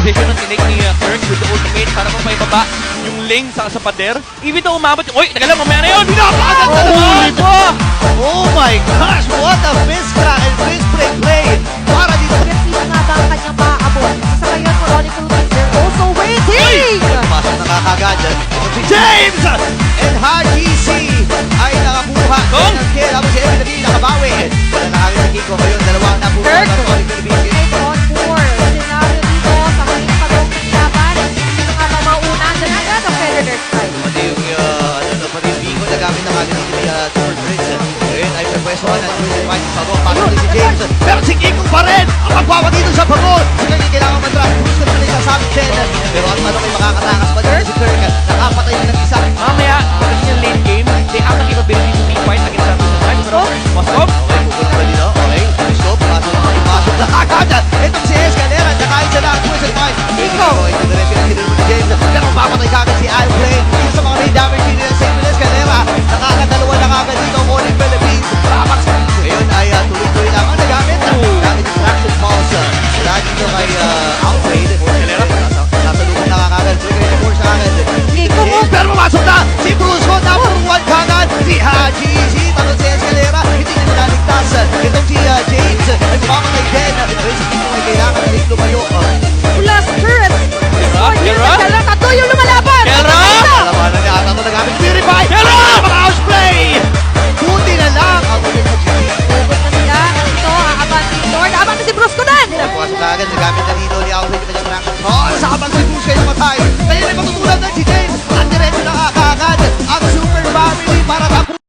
position ng tinake ni Kirk with the ultimate para kung may baba yung lane sa pader. Even though umabot yung... Uy, taga lang, mamaya na yun! Pinapaganda naman po! Oh my gosh! What a Fiskra and Fiskra play! Para dito. Sino nga ba ang kanyang maaabot? Sa ngayon, Chronicle Kings, they're also waiting! Pasok na kakagad. Ito si James! And Haji C ay nakakuha ng kill. Habang si Evan David nakabawi. Wala na kagad si Kiko. Ngayon, dalawa na po. Kirk! Chronicle Kings. Right on board. Senaryo dito sa kanyang pagong ng laban. Sino nga ba mauna? Diyan agad ang Predator Strike. Pati yung, pati yung Biko na gamit na kagad ni Super Prince. Ngayon ay pweswahan at Cruiser Fight sa pagong. Pasok ni si James. Pero si Kiko pa rin ang magwawa dito sa pagong. Kailangan madrag. Cruiser